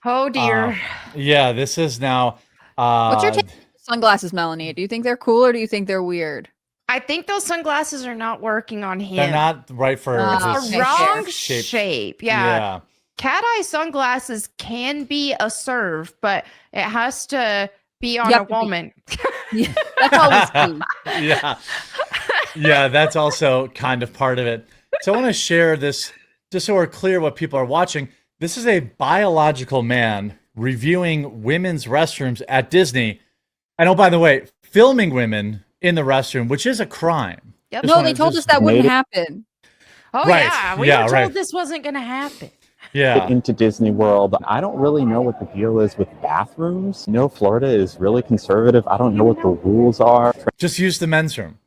Oh dear. Yeah, this is now. What's your take on sunglasses, Melonie? Do you think they're cool or do you think they're weird? I think those sunglasses are not working on him. They're not right for It's his the wrong shape. shape. Yeah. Cat eye sunglasses can be a serve, but it has to be on a woman. Yeah, that's always key. Yeah, that's also kind of part of it. So I want to share this just so we're clear what people are watching. This is a biological man reviewing women's restrooms at Disney. And oh, by the way, filming women in the restroom, which is a crime. Yep. No, they told us that wouldn't happen. Oh, Right. yeah. We were told this wasn't going to happen. Yeah. Into Disney World. I don't really know what the deal is with bathrooms. No, Florida is really conservative. I don't know what the rules are. Just use the men's room.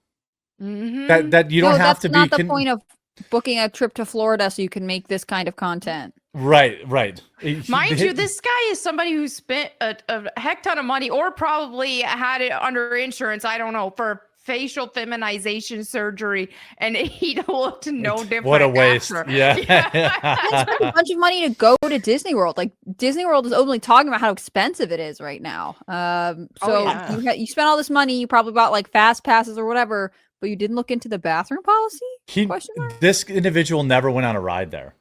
Mm-hmm. That you don't have to be. That's not the point of booking a trip to Florida so you can make this kind of content. Right. Mind you, this guy is somebody who spent a heck ton of money or probably had it under insurance, I don't know, for facial feminization surgery, and he looked no different. What a waste. After. Yeah. I spent a bunch of money to go to Disney World. Like, Disney World is only talking about how expensive it is right now. You spent all this money, you probably bought like fast passes or whatever, but you didn't look into the bathroom policy? This individual never went on a ride there.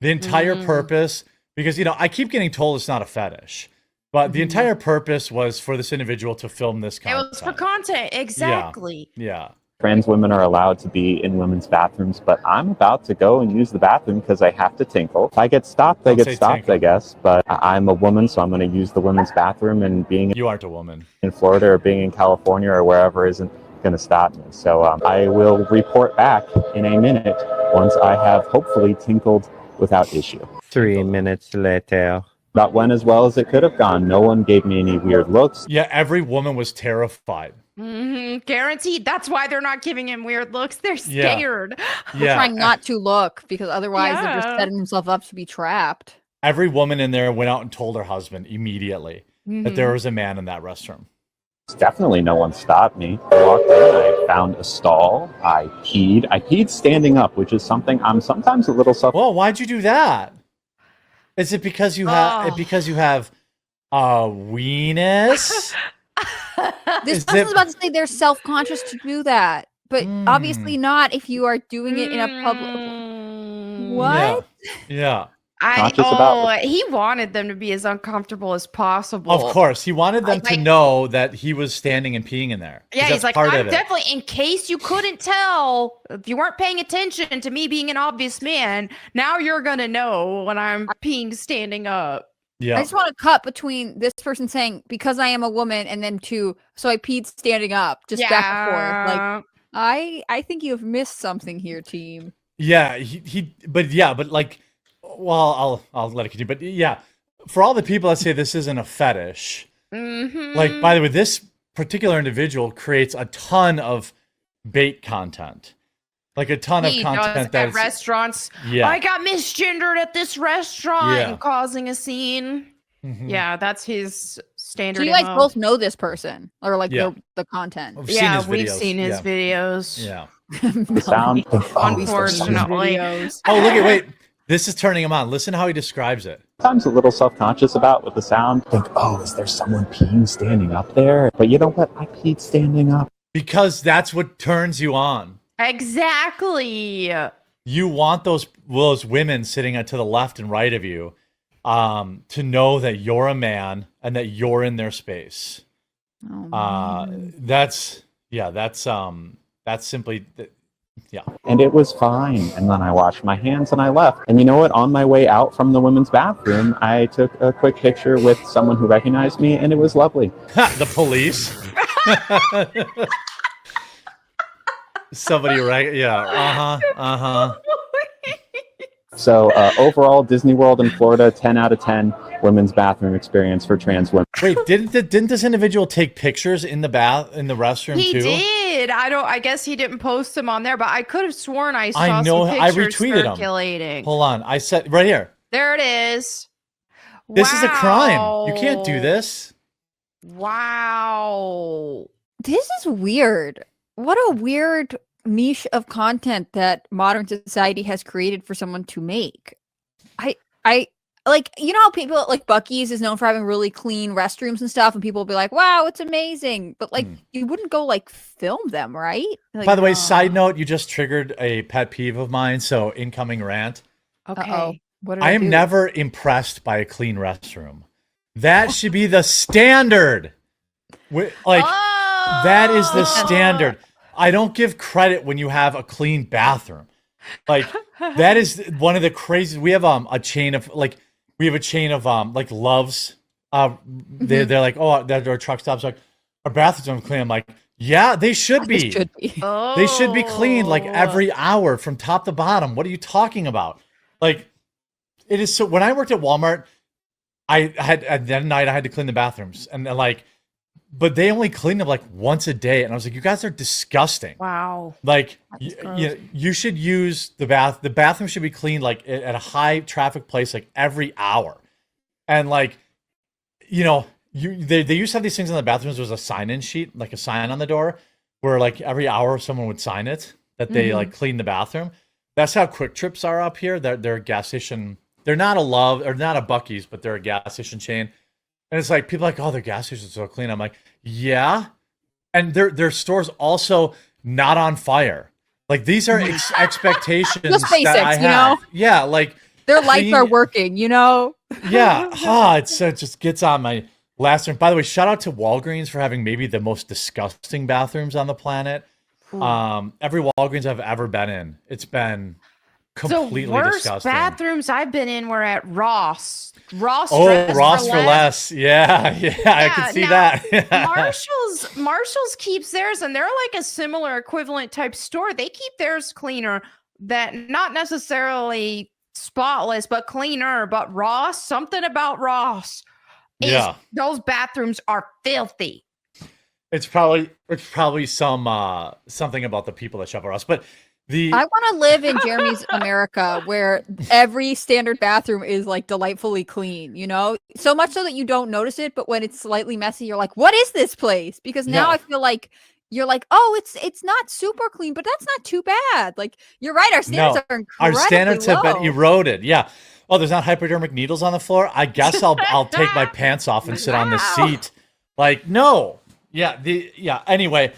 The entire purpose, because, I keep getting told it's not a fetish, but the entire purpose was for this individual to film this content. It was for content, exactly. Yeah. Trans women are allowed to be in women's bathrooms, but I'm about to go and use the bathroom because I have to tinkle. If I get stopped, I get stopped, tinkle. I guess. But I'm a woman, so I'm going to use the women's bathroom, and being You aren't a woman. in Florida or being in California or wherever isn't going to stop me. So I will report back in a minute once I have hopefully tinkled without issue. 3 minutes later. That went as well as it could have gone. No one gave me any weird looks. Yeah, every woman was terrified. Guaranteed. That's why they're not giving him weird looks. They're scared. They're trying not to look because otherwise they're just setting themselves up to be trapped. Every woman in there went out and told her husband immediately that there was a man in that restroom. Definitely no one stopped me. I walked in, I found a stall, I peed. I peed standing up, which is something I'm sometimes a little Well, why'd you do that? Is it because you have a weenus? This person's about to say they're self-conscious to do that, but obviously not if you are doing it in a public. What? Yeah. He wanted them to be as uncomfortable as possible. Of course, he wanted them to know that he was standing and peeing in there. Yeah, he's like, I'm definitely, in case you couldn't tell, if you weren't paying attention to me being an obvious man, now you're going to know when I'm peeing standing up. Yeah. I just want to cut between this person saying, because I am a woman, and then so I peed standing up, just back and forth. Like, I think you've missed something here, team. Yeah, but like, well, I'll let it continue. But yeah, for all the people that say this isn't a fetish, like, by the way, this particular individual creates a ton of bait content. Like a ton of content at restaurants. Yeah. I got misgendered at this restaurant and causing a scene. Yeah, that's his standard. So you guys both know this person or like the content. We've seen his videos. Yeah. The sound. Unfortunately. Wait. This is turning him on. Listen how he describes it. Sometimes a little self-conscious about with the sound. Think, is there someone peeing standing up there? But you know what? I peed standing up. Because that's what turns you on. Exactly. You want those women sitting to the left and right of you to know that you're a man and that you're in their space. That's simply... Yeah. And it was fine. And then I washed my hands and I left. And you know what? On my way out from the women's bathroom, I took a quick picture with someone who recognized me, and it was lovely. The police? Somebody, right? Yeah. So overall, Disney World in Florida, 10 out of 10 women's bathroom experience for trans women. Wait, didn't this individual take pictures in the restroom too? He did. I guess he didn't post them on there, but I could have sworn I saw some pictures I retweeted circulating. Them. Hold on, I said right here. There it is. This is a crime. You can't do this. Wow. This is weird. What a weird niche of content that modern society has created for someone to make. I like, you know how people like Buc-ee's is known for having really clean restrooms and stuff, and people will be like, wow, it's amazing. But like you wouldn't go like film them, right? Like, By the way, side note, you just triggered a pet peeve of mine. So incoming rant. Okay. What did I I am do? never impressed by a clean restroom. That should be the standard. Like that is the standard. I don't give credit when you have a clean bathroom. Like that is one of the craziest. We have a chain of like Loves. They're like, oh, their truck stops like our bathrooms are clean. I'm like, yeah, they should be. They should be. They should be cleaned like every hour from top to bottom. What are you talking about? Like it is so. When I worked at Walmart, I had at that night I had to clean the bathrooms, and like, but they only cleaned them like once a day, and I was like, you guys are disgusting. Wow. Like you should use the bath. The bathroom should be cleaned like at a high traffic place like every hour, and like, you know, they used to have these things in the bathrooms. There was a sign-in sheet, like a sign on the door, where like every hour someone would sign it that they like clean the bathroom. That's how Quick Trips are up here. They're a gas station. They're not a not a Buc-ee's, but they're a gas station chain. And it's like people are like, oh, their gas station's so clean. I'm like, yeah. And their store's also not on fire. Like these are expectations Just basics, that I you have. know? Yeah, like Their lights are working, you know? Yeah. It just gets on my last one. By the way, shout out to Walgreens for having maybe the most disgusting bathrooms on the planet. Every Walgreens I've ever been in, it's been completely the worst disgusting. bathrooms I've been in were at Ross. Ross for less. Yeah, I can see that. Marshall's keeps theirs, and they're like a similar equivalent type store. They keep theirs cleaner, that not necessarily spotless, but cleaner. But Ross, something about Ross is those bathrooms are filthy. It's probably some something about the people that shop at Ross, but I want to live in Jeremy's America where every standard bathroom is like delightfully clean, you know, so much so that you don't notice it. But when it's slightly messy, you're like, what is this place? Because now I feel like you're like, oh, it's not super clean, but that's not too bad. Like you're right. Our standards are incredibly our standards low. have been eroded. Yeah. Oh, there's not hypodermic needles on the floor. I guess I'll take my pants off and sit on the seat. Like, no. Yeah. Anyway,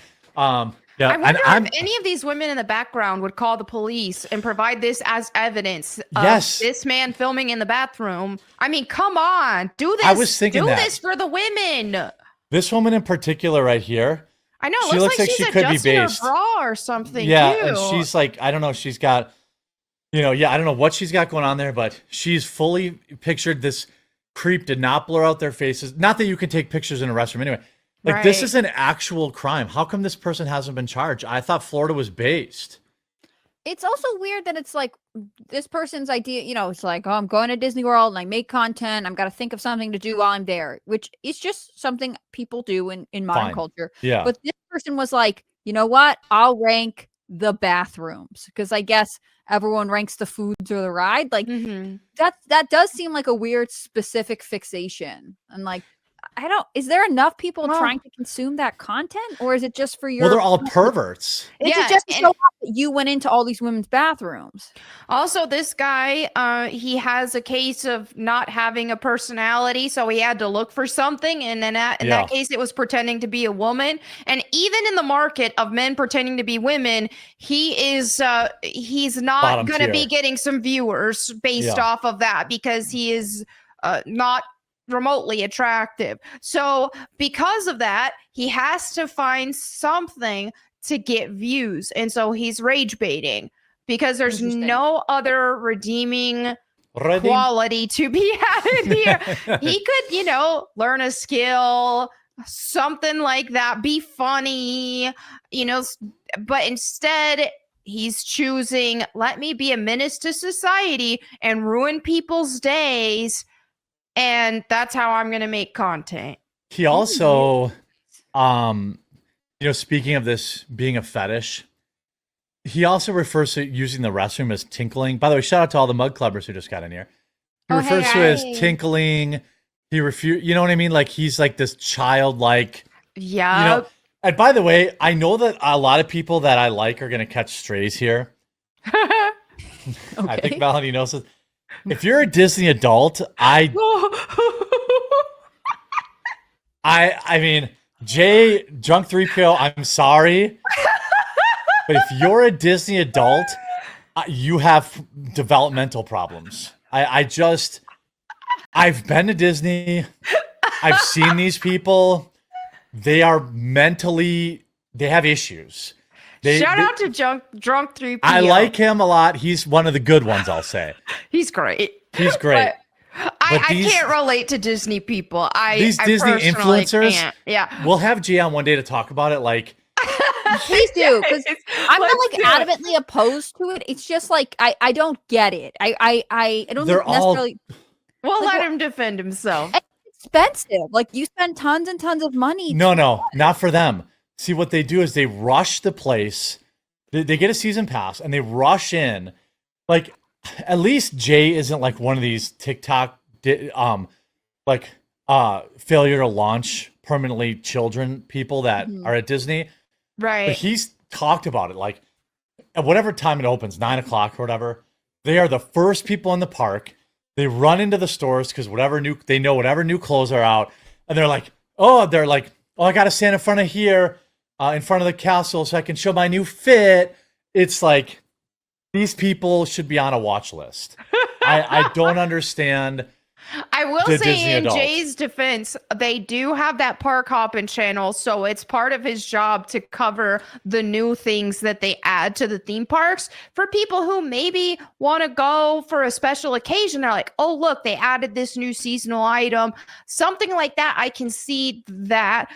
yeah, I wonder if any of these women in the background would call the police and provide this as evidence of this man filming in the bathroom. I mean, come on, do this. I was thinking this for the women. This woman in particular right here. I know. She looks like she could be based. Her bra or something. Yeah, too. And she's like, I don't know. She's got, I don't know what she's got going on there, but she's fully pictured. This creep did not blur out their faces. Not that you can take pictures in a restroom anyway. Like, this is an actual crime. How come this person hasn't been charged? I thought Florida was based. It's also weird that it's like this person's idea, you know, it's like, oh, I'm going to Disney World and I make content. I'm got to think of something to do while I'm there, which is just something people do in modern culture. Yeah. But this person was like, you know what? I'll rank the bathrooms because I guess everyone ranks the foods or the ride. Like that does seem like a weird specific fixation. And like, is there enough people trying to consume that content, or is it just for your? Well, they're all perverts. Is it just to show off that you went into all these women's bathrooms? Also, this guy, he has a case of not having a personality, so he had to look for something, and then in that case, it was pretending to be a woman. And even in the market of men pretending to be women, he's not going to be getting some viewers based off of that because he is not remotely attractive. So because of that, he has to find something to get views. And so he's rage baiting because there's no other redeeming quality to be had here. He could, learn a skill, something like that, be funny, but instead he's choosing, let me be a menace to society and ruin people's days. And that's how I'm going to make content. He also, speaking of this being a fetish, he also refers to using the restroom as tinkling. By the way, shout out to all the mud clubbers who just got in here. He refers to it as tinkling. He you know what I mean? Like he's like this childlike. Yeah. And by the way, I know that a lot of people that I like are going to catch strays here. I think Melonie knows this. if you're a Disney adult, I mean, Jay, Drunk 3PO, I'm sorry. But if you're a Disney adult, you have developmental problems. I've been to Disney. I've seen these people. They are mentally, they have issues. Shout out to Drunk 3PO. I like him a lot. He's one of the good ones, I'll say. He's great. He's great. I can't relate to Disney people. These Disney influencers, yeah. We'll have Jay on one day to talk about it. Like, please do, because I'm not like adamantly opposed to it. It's just like I don't get it. I don't necessarily. We'll let him defend himself. It's expensive. Like you spend tons and tons of money. No, not for them. See, what they do is they rush the place. They get a season pass and they rush in. Like, at least Jay isn't like one of these TikTok, failure to launch permanently children people that are at Disney. Right. But he's talked about it. Like, at whatever time it opens, 9 o'clock or whatever, they are the first people in the park. They run into the stores because whatever new clothes are out. And they're like, oh, I got to stand in front of here. In front of the castle so I can show my new fit. It's like, these people should be on a watch list. I don't understand. I will say in Jay's defense, they do have that park hopping channel. So it's part of his job to cover the new things that they add to the theme parks for people who maybe want to go for a special occasion. They're like, oh, look, they added this new seasonal item, something like that. I can see that.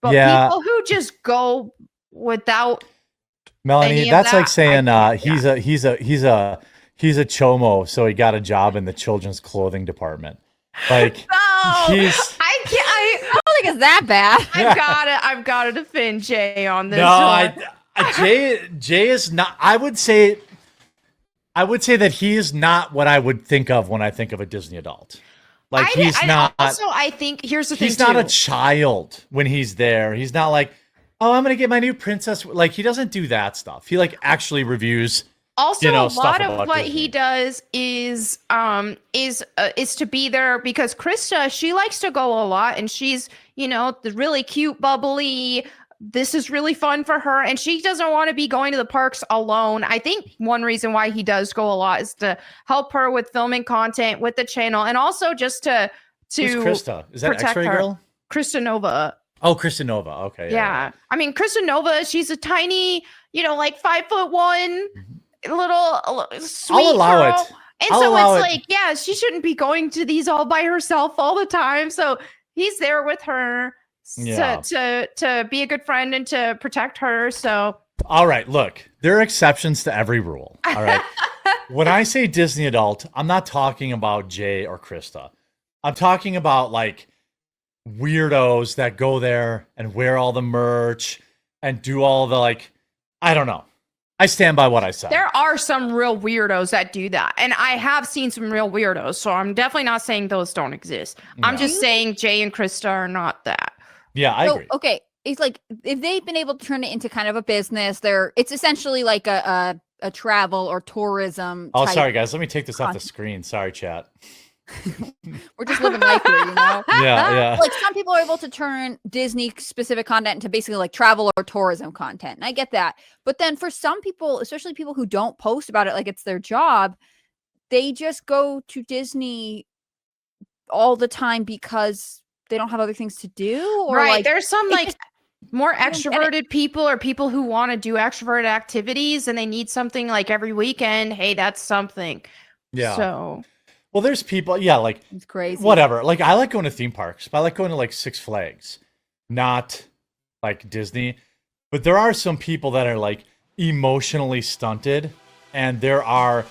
But people who just go without Melonie, that's like saying he's a chomo, so he got a job in the children's clothing department. Like, I don't think it's that bad. I've gotta defend Jay on this. No, Jay is not. I would say that he is not what I would think of when I think of a Disney adult. Like, he's not. Also, I think here's the thing. He's not a child when he's there. He's not like, oh, I'm gonna get my new princess. Like, he doesn't do that stuff. He like actually reviews. Also, a lot of what he does is to be there because Krista, she likes to go a lot, and she's the really cute, bubbly. This is really fun for her, and she doesn't want to be going to the parks alone. I think one reason why he does go a lot is to help her with filming content with the channel, and also just to Who's Krista? Is that X-Ray Girl? Krista Nova. Oh, Krista Nova. Okay. Yeah. I mean, Krista Nova, she's a tiny, like 5'1", little sweet I'll allow girl. it. And so it's like, yeah, she shouldn't be going to these all by herself all the time. So he's there with her. To be a good friend and to protect her. So all right, look, there are exceptions to every rule. All right. When I say Disney adult, I'm not talking about Jay or Krista. I'm talking about like weirdos that go there and wear all the merch and do all the I don't know. I stand by what I said. There are some real weirdos that do that. And I have seen some real weirdos. So I'm definitely not saying those don't exist. No. I'm just saying Jay and Krista are not that. Yeah, I agree. Okay, it's like if they've been able to turn it into kind of a business, it's essentially like a travel or tourism. Oh, sorry guys, let me take this off the screen. Sorry, chat. We're just living life here, Yeah. Like some people are able to turn Disney specific content into basically like travel or tourism content, and I get that. But then for some people, especially people who don't post about it like it's their job, they just go to Disney all the time because they don't have other things to do, or right. There's some more extroverted people or people who want to do extroverted activities and they need something like every weekend. Hey, that's something. Yeah. So, well, there's people. Yeah. Like it's crazy. Whatever. Like I like going to theme parks, but I like going to like Six Flags, not like Disney. But there are some people that are like emotionally stunted, and there are,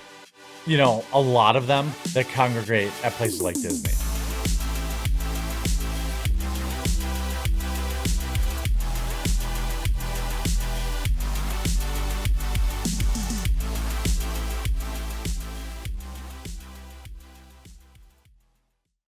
a lot of them that congregate at places like Disney.